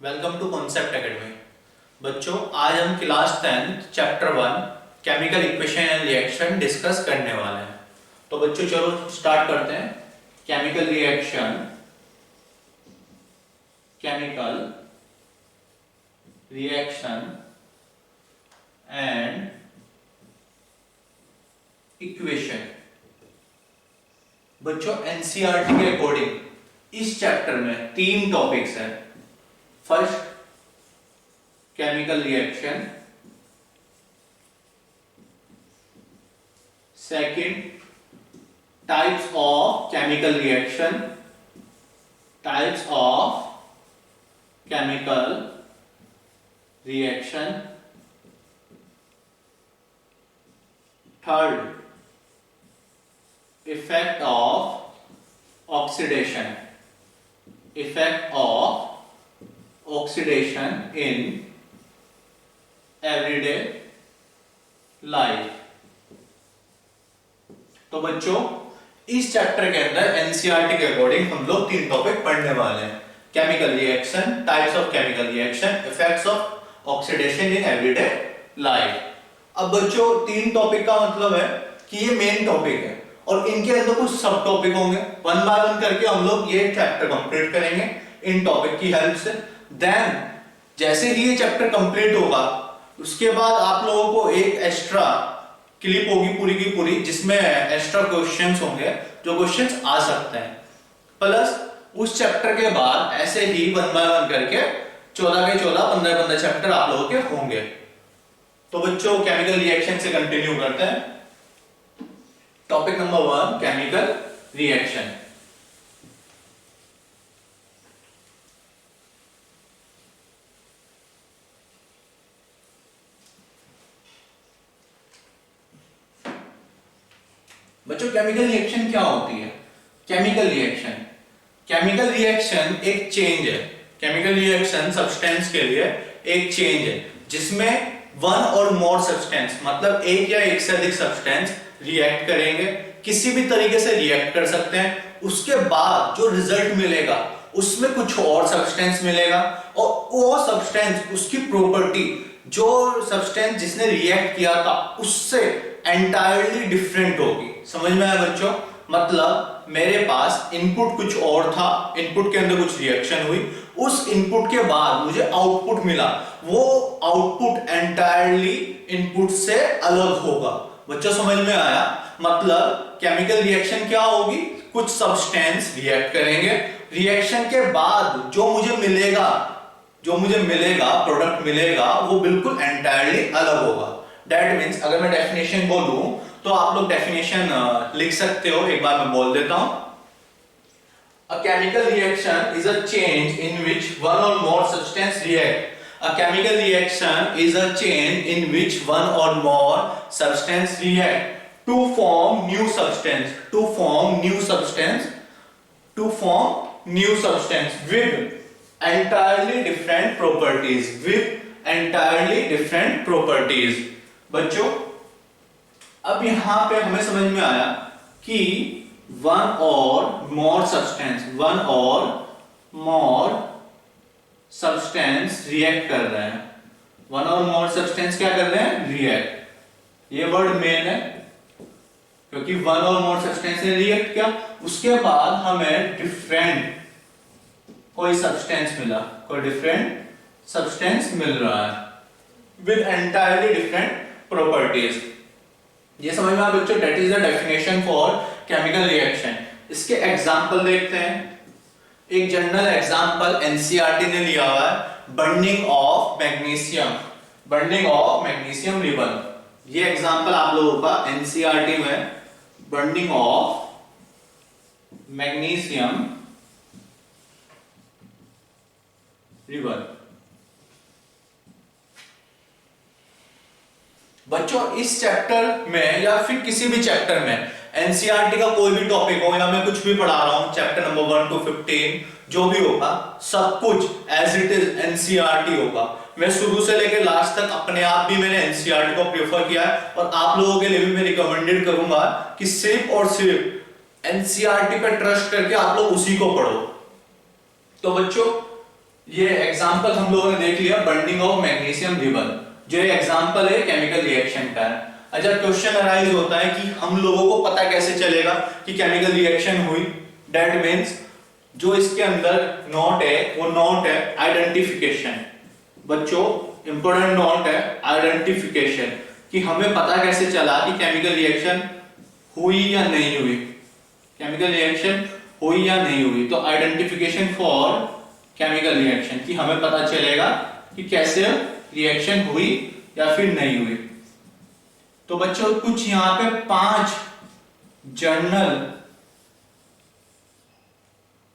Welcome to concept academy. बच्चों, आज हम class 10 chapter 1 chemical equation and reaction discuss करने वाले हैं। तो बच्चों चलो स्टार्ट करते हैं। Chemical reaction and equation. बच्चों एनसीईआरटी के अकॉर्डिंग इस चैप्टर में 3 टॉपिक्स हैं। First, chemical reaction. Second, types of chemical reaction. Third, effect of oxidation in everyday life. तो बच्चों इस चैप्टर के अंदर एनसीईआरटी के अकॉर्डिंग हम लोग 3 टॉपिक पढ़ने वाले हैं। Chemical reaction, types of chemical reaction, effects of oxidation in everyday life. अब बच्चों 3 टॉपिक का मतलब है कि ये मेन टॉपिक है और इनके अंदर कुछ सब टॉपिक होंगे। वन बाय वन करके हम लोग ये चैप्टर कंप्लीट करेंगे इन टॉपिक की हेल्प से। देन जैसे ही ये चैप्टर कंप्लीट होगा उसके बाद आप लोगों को एक एक्स्ट्रा क्लिप होगी पूरी की पूरी, जिसमें एक्स्ट्रा क्वेश्चंस होंगे जो क्वेश्चंस आ सकते हैं। प्लस उस चैप्टर के बाद ऐसे ही वन बाय वन करके 14 के 14, 15 चैप्टर आप लोगों के होंगे। तो बच्चों केमिकल रिएक्शन से कंटिन्यू करते हैं। Topic number 1, chemical reaction. बच्चों केमिकल रिएक्शन क्या होती है? केमिकल रिएक्शन एक चेंज है। केमिकल रिएक्शन सब्सटेंस के लिए एक चेंज है जिसमें वन और मोर सब्सटेंस, मतलब एक या एक से अधिक सब्सटेंस रिएक्ट करेंगे, किसी भी तरीके से रिएक्ट कर सकते हैं। उसके बाद जो रिजल्ट मिलेगा उसमें कुछ और सब्सटेंस मिलेगा और वो सब्सटेंस, उसकी प्रॉपर्टी, जो सब्सटेंस जिसने रिएक्ट किया था उससे एंटायरली डिफरेंट होगी। समझ में आया बच्चों? मतलब मेरे पास इनपुट कुछ और था, इनपुट के अंदर कुछ रिएक्शन हुई, उस इनपुट के बाद मुझे आउटपुट मिला, वो आउटपुट एंटायरली इनपुट से अलग होगा। बच्चों समझ में आया? मतलब केमिकल रिएक्शन क्या होगी? कुछ सब्सटेंस रिएक्ट करेंगे, रिएक्शन के बाद जो मुझे मिलेगा प्रोडक्ट मिलेगा, वो बिल्कुल एंटायरली अलग होगा। दैट मीन्स अगर मैं डेफिनेशन बोलूं तो आप लोग डेफिनेशन लिख सकते हो, एक बार मैं बोल देता हूं। A chemical reaction is a change in which one or more substance react. A chemical reaction is a change in which one or more substance react to form new substance. To form new substance with entirely different properties. बच्चों अब यहां पे हमें समझ में आया कि one और मोर सब्सटेंस रिएक्ट कर रहे हैं। वन और मोर सब्सटेंस क्या कर रहे हैं? रिएक्ट। ये वर्ड मेन है क्योंकि वन और मोर सब्सटेंस ने रिएक्ट किया, उसके बाद हमें कोई डिफरेंट सब्सटेंस मिल रहा है विद एंटायरली डिफरेंट प्रॉपर्टीज। ये समझ में आया बच्चों? That is the definition for chemical reaction. इसके एग्जांपल देखते हैं। एक जनरल एग्जांपल एनसीईआरटी ने लिया हुआ है, बर्निंग ऑफ मैग्नीशियम रिबन। ये एग्जांपल आप लोगों का एनसीईआरटी में, बर्निंग ऑफ मैग्नीशियम रिबन। बच्चों इस चैप्टर में या फिर किसी भी चैप्टर में एनसीईआरटी का कोई भी टॉपिक हो या मैं कुछ भी पढ़ा रहा हूं, चैप्टर नंबर 1 to 15 जो भी होगा, सब कुछ एज इट इज एनसीईआरटी होगा। मैं शुरू से लेकर लास्ट तक अपने आप भी मैंने एनसीईआरटी को प्रेफर किया है और आप लोगों के लिए भी मैं रिकमेंडेड करूंगा कि सिर्फ और सिर्फ एनसीईआरटी पे ट्रस्ट करके आप लोग उसी को पढ़ो। तो बच्चों ये एग्जांपल हम लोगों ने देख लिया बर्निंग ऑफ मैग्नीशियम रिबन, जो एग्जांपल है केमिकल रिएक्शन का है। अच्छा, क्वेश्चन अराइज होता है कि हम लोगों को पता कैसे चलेगा कि केमिकल रिएक्शन हुई। दैट मींस जो इसके अंदर नोट है वो नोट है आइडेंटिफिकेशन। बच्चों इंपॉर्टेंट नोट है आइडेंटिफिकेशन, कि हमें पता कैसे चला कि केमिकल रिएक्शन हुई या नहीं हुई, केमिकल रिएक्शन हुई या नहीं हुई। तो आइडेंटिफिकेशन फॉर केमिकल रिएक्शन, कि हमें पता चलेगा कि कैसे रिएक्शन हुई या फिर नहीं हुई। तो बच्चों कुछ यहां पे 5 जर्नल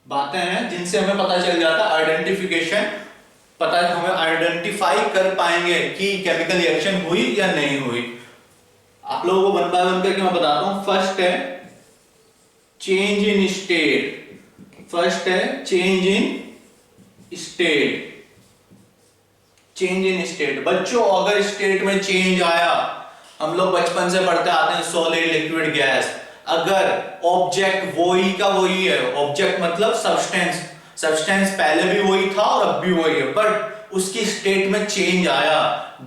बातें हैं जिनसे हमें पता चल जाता है आइडेंटिफिकेशन, पता है हमें आइडेंटिफाई कर पाएंगे कि केमिकल रिएक्शन हुई या नहीं हुई। आप लोगों को वन बाय वन करके मैं बताता हूं। फर्स्ट है चेंज इन स्टेट, फर्स्ट है change in state, change in state. बच्चों अगर स्टेट में चेंज आया, हम लोग बचपन से पढ़ते आते हैं सॉलिड लिक्विड गैस, अगर ऑब्जेक्ट वही का वही है, ऑब्जेक्ट मतलब सब्सटेंस, सब्सटेंस पहले भी वही था और अब भी वही है, बट उसकी स्टेट में चेंज आया,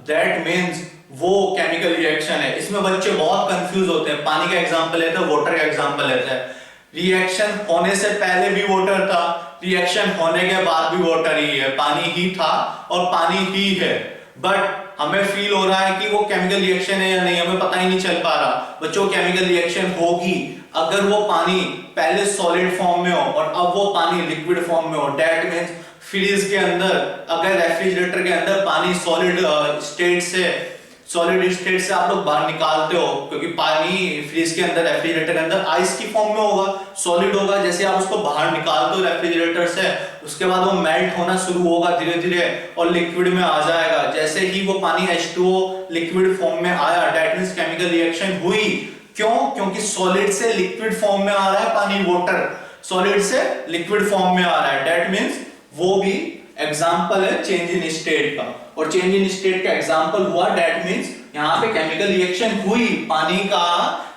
दैट मींस वो केमिकल रिएक्शन है। इसमें बच्चे बहुत कंफ्यूज होते हैं। पानी का एग्जांपल लेते हैं, वाटर का एग्जांपल लेते हैं। रिएक्शन होने से पहले भी वाटर था, रिएक्शन होने के बाद भी वाटर ही है, पानी ही था और पानी ही है, बट हमें फील हो रहा है कि वो केमिकल रिएक्शन है या नहीं, हमें पता ही नहीं चल पा रहा। बच्चों केमिकल रिएक्शन होगी अगर वो पानी पहले सॉलिड फॉर्म में हो और अब वो पानी लिक्विड फॉर्म में हो। दैट मींस फ्रीज के अंदर, अगर रेफ्रिजरेटर के अंदर पानी सॉलिड स्टेट से आप लोग बाहर निकालते हो, क्योंकि पानी फ्रीज के अंदर रेफ्रिजरेटर के अंदर आइस की फॉर्म में होगा, सॉलिड होगा। जैसे आप उसको बाहर निकालते हो रेफ्रिजरेटर से, उसके बाद वो मेल्ट होना शुरू होगा धीरे धीरे और लिक्विड में आ जाएगा। जैसे ही वो पानी H2O लिक्विड फॉर्म में आया, दैट मींस केमिकल रिएक्शन हुई। क्यों? क्योंकि सॉलिड से लिक्विड फॉर्म में आ रहा है पानी, वाटर सॉलिड से लिक्विड फॉर्म में आ रहा है। दैट मींस वो भी एग्जांपल है चेंज इन स्टेट का, और चेंज इन स्टेट का एग्जांपल हुआ, दैट मींस यहां पे केमिकल रिएक्शन हुई, पानी का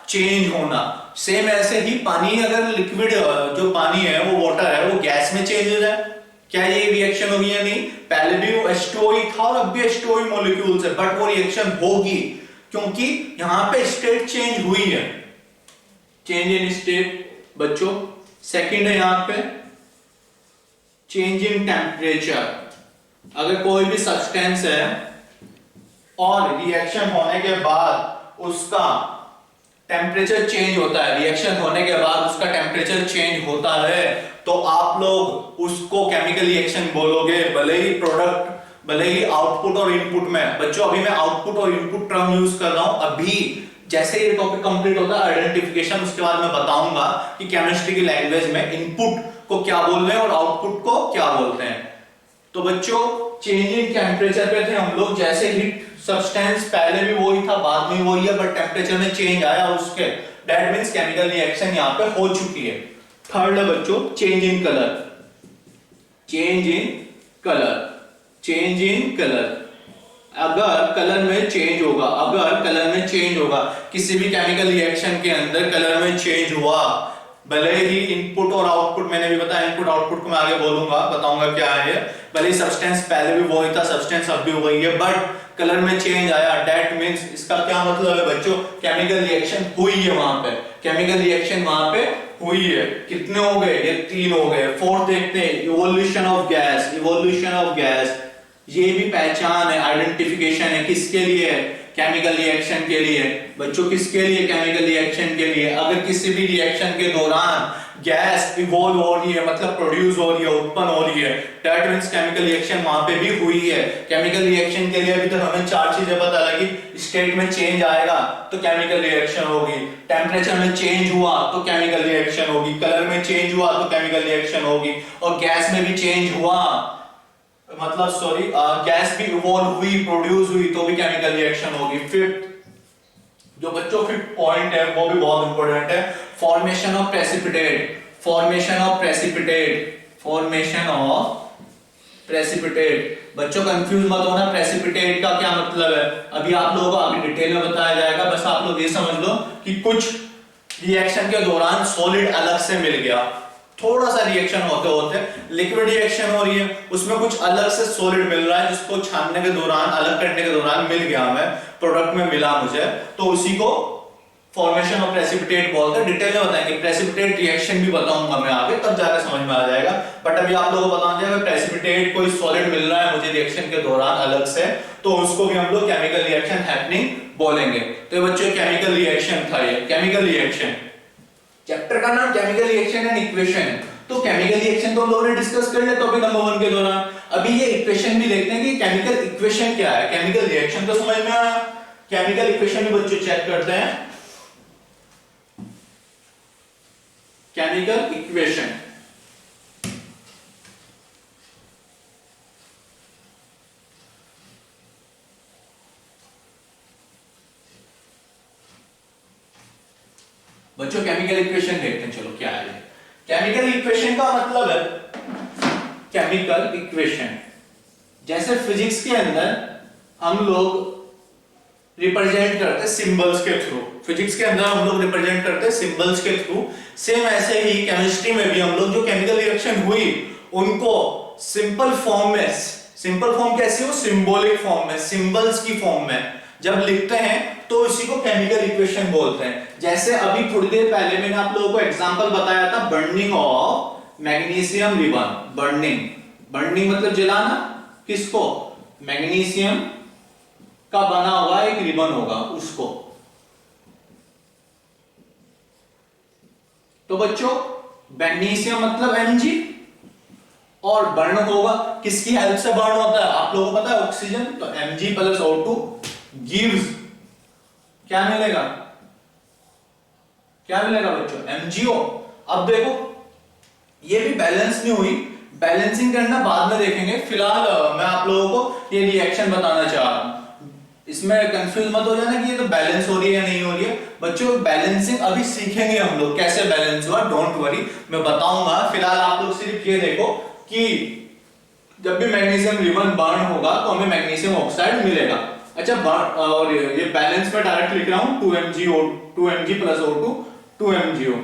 चेंज होना। सेम ऐसे ही पानी अगर लिक्विड, जो पानी है वो वाटर है, वो गैस में चेंज हो जाए, क्या ये रिएक्शन होगी या नहीं? पहले भी वो H2O ही था और अब भी H2O ही मॉलिक्यूल्स है, बट वो रिएक्शन होगी क्योंकि यहां पे स्टेट चेंज हुई है, चेंज इन स्टेट। बच्चों सेकंड है यहां पे चेंज इन टेम्परेचर। अगर कोई भी सब्सटेंस है और रिएक्शन होने के बाद उसका टेम्परेचर चेंज होता है, रिएक्शन होने के बाद उसका टेम्परेचर चेंज होता है, तो आप लोग उसको केमिकल रिएक्शन बोलोगे, भले ही प्रोडक्ट, भले ही आउटपुट और इनपुट में। बच्चों अभी मैं आउटपुट और इनपुट टर्म यूज कर रहा हूं, अभी जैसे ये टॉपिक कंप्लीट होता है आइडेंटिफिकेशन, उसके बाद मैं बताऊंगा कि केमिस्ट्री की लैंग्वेज में इनपुट को क्या बोल रहे हैं और आउटपुट को क्या बोलते हैं। तो बच्चों चेंज इन टेम्परेचर पे थे हम लोग, जैसे ही सब्सटेंस पहले भी वही था बाद में वही है, बट टेम्परेचर में चेंज आया उसके, दैट मींस केमिकल रिएक्शन यहां पे हो चुकी है। थर्ड है बच्चों change in colour, change in colour, change in colour. अगर कलर में चेंज होगा, अगर कलर में चेंज होगा, किसी भी केमिकल रिएक्शन के अंदर कलर में चेंज हुआ, भले ही इनपुट और आउटपुट, मैंने भी बताया इनपुट आउटपुट को मैं आगे बोलूंगा, बताऊंगा क्या है, भले ही सब्सटेंस पहले भी वही था, सब्सटेंस अब भी वही है, बट कलर में चेंज आया, दैट मींस इसका क्या मतलब है बच्चों? केमिकल रिएक्शन हुई है वहां पे, केमिकल रिएक्शन वहां पे हुई है। कितने हो गए? ये 3 हो गए। फोर्थ देखते हैं evolution of gas, evolution of gas. ये भी पहचान है, आइडेंटिफिकेशन है, किसके लिए? केमिकल रिएक्शन के लिए। बच्चों किसके लिए? केमिकल रिएक्शन के लिए। अगर किसी भी रिएक्शन के दौरान गैस इवॉल्व हो रही है, मतलब प्रोड्यूस हो रही है, उत्पन्न हो रही है, दैट मींस केमिकल रिएक्शन वहां पे भी हुई है। केमिकल रिएक्शन के लिए अभी तक हमें 4 चीजें पता लगी। स्टेट में चेंज आएगा तो केमिकल रिएक्शन होगी, टेम्परेचर में चेंज हुआ तो केमिकल रिएक्शन होगी, कलर में चेंज हुआ तो केमिकल रिएक्शन होगी, और गैस में भी चेंज हुआ, मतलब सॉरी गैस भी इवॉल्व हुई, प्रोड्यूस हुई तो भी केमिकल रिएक्शन होगी। फिफ्थ जो बच्चों फिफ्थ पॉइंट है वो भी बहुत इंपॉर्टेंट है, formation of precipitate, formation of precipitate, formation of precipitate. बच्चों कंफ्यूज मत होना, प्रेसिपिटेट का क्या मतलब है अभी आप लोगों को आगे डिटेल में बताया जाएगा। बस आप लोग ये समझ लो कि कुछ रिएक्शन के दौरान सॉलिड अलग से मिल गया, थोड़ा सा रिएक्शन होते होते लिक्विड रिएक्शन हो रही है, उसमें कुछ अलग से सॉलिड मिल रहा है जिसको छानने के दौरान, अलग करने के दौरान मिल गया हमें, प्रोडक्ट में मिला मुझे, तो उसी को फॉर्मेशन ऑफ प्रेसिपिटेट बोलते हैं। डिटेल में बताएंगे, प्रेसिपिटेट रिएक्शन भी बताऊंगा मैं आगे, तब जाकर समझ में आ जाएगा। बट अभी आप लोगों को बता दें, अगर प्रेसिपिटेट कोई सॉलिड मिल रहा है मुझे रिएक्शन के दौरान अलग से, तो उसको भी हम लोग केमिकल रिएक्शन हैपनिंग बोलेंगे। तो ये बच्चों केमिकल रिएक्शन था, ये केमिकल रिएक्शन, चैप्टर का नाम केमिकल रिएक्शन एंड इक्वेशन है। तो केमिकल रिएक्शन तो हम लोगों ने डिस्कस कर लिया टॉपिक नंबर 1 के दौरान। अभी ये इक्वेशन भी देखते हैं कि केमिकल इक्वेशन क्या है। केमिकल रिएक्शन तो समझ में आया, केमिकल इक्वेशन भी बच्चों चेक करते हैं। केमिकल इक्वेशन, बच्चों केमिकल इक्वेशन देखते हैं, चलो क्या है। केमिकल इक्वेशन का मतलब है, केमिकल इक्वेशन जैसे फिजिक्स के अंदर हम लोग रिप्रेजेंट करते हैं सिंबल्स के थ्रू, फिजिक्स के अंदर हम लोग रिप्रेजेंट करते हैं सिंबल्स के थ्रू, सेम ऐसे ही केमिस्ट्री में भी हम लोग जो केमिकल रिएक्शन हुई उनको सिंपल फॉर्म में, सिंपल फॉर्म कैसी हो, सिंबॉलिक फॉर्म में, सिंबल्स की फॉर्म में जब लिखते हैं तो इसी को केमिकल इक्वेशन बोलते हैं। जैसे अभी थोड़ी देर पहले मैंने आप लोगों को एग्जांपल बताया था burning of magnesium ribbon. Burning, burning मतलब जलाना, किसको, मैग्नीशियम का बना हुआ एक रिबन होगा उसको। तो बच्चों मैग्नीशियम मतलब Mg, और बर्न होगा, किसकी हेल्प से बर्न होता है आप लोगों को पता है, ऑक्सीजन। तो Mg प्लस O2 गिव्स क्या मिलेगा, क्या मिलेगा बच्चों, MgO। अब देखो ये भी बैलेंस नहीं हुई, बैलेंसिंग करना बाद में देखेंगे, फिलहाल मैं आप लोगों को ये रिएक्शन बताना चाह रहा हूं। इसमें कंफ्यूज मत हो जाना कि ये तो बैलेंस हो रही है या नहीं हो रही है। बच्चों बैलेंसिंग अभी सीखेंगे हम लोग, कैसे बैलेंस हुआ, डोंट वरी मैं बताऊंगा। फिलहाल आप लोग सिर्फ ये देखो कि जब भी मैग्नीशियम रिबन बर्न होगा तो हमें मैग्नीशियम ऑक्साइड मिलेगा। अच्छा, और ये बैलेंस में डायरेक्ट लिख रहा हूं 2Mg प्लस O2 2MgO।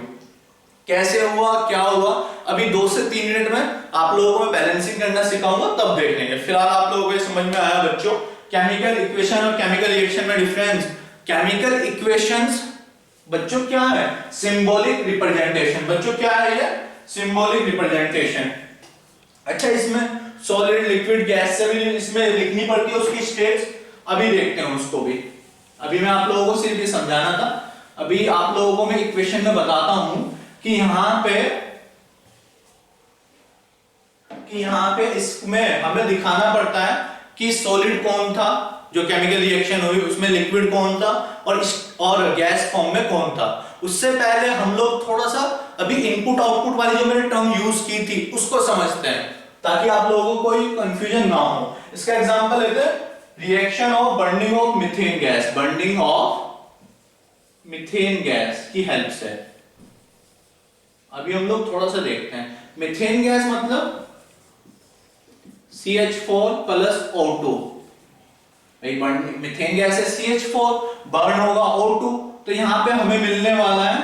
कैसे हुआ, क्या हुआ, अभी 2 से 3 मिनट में आप लोगों को मैं बैलेंसिंग करना सिखाऊंगा, तब देख लेंगे। फिलहाल आप लोगों को समझ में आया बच्चों केमिकल इक्वेशन और केमिकल रिएक्शन में डिफरेंस। केमिकल इक्वेशंस बच्चों क्या है, सिंबॉलिक रिप्रेजेंटेशन। बच्चों क्या है ये, सिंबॉलिक रिप्रेजेंटेशन। अच्छा, इसमें सॉलिड लिक्विड गैस से भी इसमें लिखनी पड़ती है उसकी स्टेट्स, अभी देखते हैं उसको भी। अभी मैं आप लोगों को सिर्फ ये समझाना था, अभी आप लोगों को मैं इक्वेशन में बताता हूं कि यहां पे इसमें हमें दिखाना पड़ता है कि सॉलिड कौन था जो केमिकल रिएक्शन हुई, उसमें लिक्विड कौन था और गैस फॉर्म में कौन था। उससे पहले हम लोग थोड़ा सा अभी इनपुट आउटपुट वाली जो मैंने टर्म यूज की थी उसको समझते हैं, ताकि आप लोगों को कोई कंफ्यूजन ना हो। इसका एग्जांपल लेते हैं, reaction of burning of methane gas, burning of methane gas की हेल्प से। अभी हम लोग थोड़ा सा देखते हैं, मीथेन गैस मतलब CH4 plus O2। Methane gas है CH4, बर्न होगा O2, तो यहां पे हमें मिलने वाला है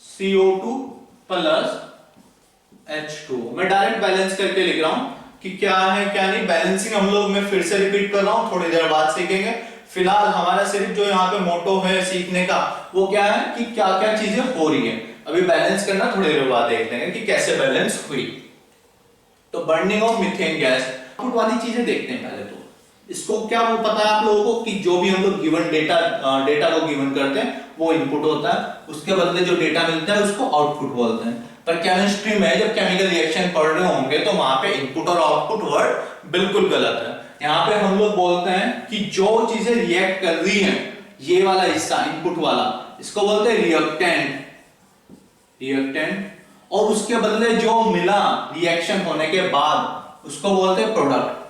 CO2 प्लस H2। मैं डायरेक्ट बैलेंस करके लिख रहा हूं कि क्या है क्या नहीं। बैलेंसिंग हम लोग, मैं फिर से रिपीट कर रहा हूं, थोड़ी देर बाद सीखेंगे। फिलहाल हमारा सिर्फ जो यहाँ पे मोटो है सीखने का वो क्या है कि क्या क्या चीजें हो रही है। अभी बैलेंस करना थोड़ी देर बाद देख लेंगे कि कैसे बैलेंस हुई। तो burning of methane gas, output वाली चीजें देखते हैं पहले। तो इसको क्या वो पता है आप लोगों को कि जो भी हम लोग गिवन डेटा को गिवन करते हैं वो इनपुट होता है, उसके बदले जो डेटा मिलता है उसको आउटपुट बोलते हैं। पर केमिस्ट्री में जब केमिकल रिएक्शन पढ़ रहे होंगे तो वहां पे इनपुट और आउटपुट वर्ड बिल्कुल गलत है। यहाँ पे हम लोग बोलते हैं कि जो चीजें रिएक्ट कर रही हैं, ये वाला हिस्सा इनपुट वाला, इसको बोलते हैं रिएक्टेंट, रिएक्टेंट। और उसके बदले जो मिला रिएक्शन होने के बाद उसको बोलते हैं प्रोडक्ट।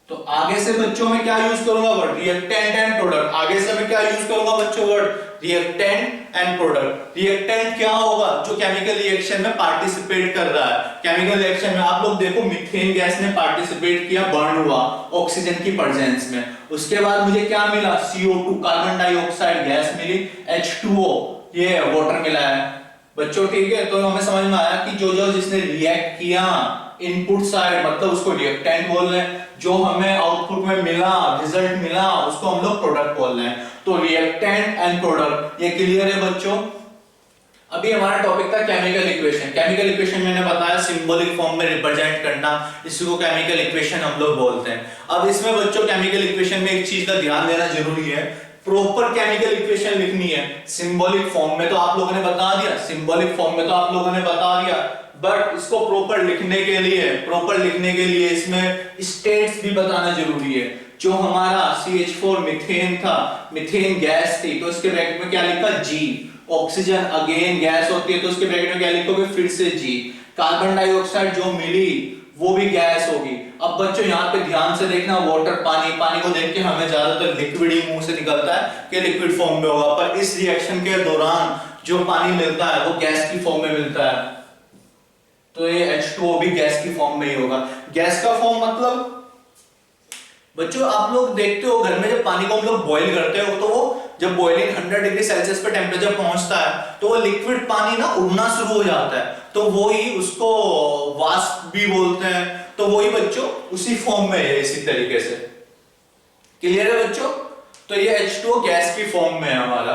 तो आगे से बच्चों में क्या यूज करूंगा वर्ड, रिएक्टेंट एंड प्रोडक्ट। आगे से मैं क्या यूज करूंगा बच्चों, word reactant and product. Reactant क्या होगा, जो केमिकल रिएक्शन में पार्टिसिपेट कर रहा है। केमिकल रिएक्शन में आप लोग देखो मीथेन गैस ने पार्टिसिपेट किया, बर्न हुआ ऑक्सीजन की प्रेजेंस में। उसके बाद मुझे क्या मिला, CO2 कार्बन डाइऑक्साइड गैस मिली, H2O ये वाटर मिला है, बच्चों ठीक है, तो हमें समझ में आया कि जो जो जिसने रिएक्ट किया इनपुट साइड मतलब उसको रिएक्टेंट बोल रहे हैं, जो हमें आउटपुट में मिला रिजल्ट मिला उसको हम लोग प्रोडक्ट बोल रहे हैं। तो रिएक्टेंट एंड प्रोडक्ट, ये क्लियर है बच्चों। अभी हमारा टॉपिक था केमिकल इक्वेशन। केमिकल इक्वेशन मैंने बताया सिंबॉलिक फॉर्म में रिप्रेजेंट करना, इसको केमिकल इक्वेशन हम लोग बोलते हैं। अब इसमें बच्चों केमिकल इक्वेशन में एक चीज का ध्यान देना जरूरी है, प्रॉपर केमिकल इक्वेशन लिखनी है। सिंबॉलिक फॉर्म में तो आप लोगों ने बता दिया, सिंबॉलिक फॉर्म में तो आप लोगों ने बता दिया, बट इसको प्रॉपर लिखने के लिए इसमें स्टेट्स भी बताना जरूरी है। जो हमारा CH4 मीथेन था, मीथेन गैस थी, तो इसके ब्रैकेट में क्या लिखा G। ऑक्सीजन अगेन गैस होती है तो उसके ब्रैकेट में क्या लिखोगे फिर से G। कार्बन डाइऑक्साइड जो मिली वो भी गैस होगी। अब बच्चों यहाँ पे ध्यान से देखना, वाटर पानी, पानी को देख के हमें ज्यादातर लिक्विड ही मुंह से निकलता है कि लिक्विड फॉर्म में होगा, पर इस रिएक्शन के दौरान जो पानी मिलता है वो गैस की फॉर्म में मिलता है, तो ये H2O भी गैस की फॉर्म में ही होगा। गैस का फॉर्म मतलब बच्चों आप लोग देखते हो घर में जब पानी को हम लोग बॉईल करते हो तो वो जब बॉइलिंग 100 डिग्री सेल्सियस पे टेम्परेचर पहुंचता है तो वो लिक्विड पानी ना उड़ना शुरू हो जाता है, तो वो ही उसको वाष्प भी बोलते हैं। तो वही बच्चों उसी फॉर्म में है, इसी तरीके से। क्लियर है बच्चों? तो ये H2O गैस की फॉर्म में है हमारा।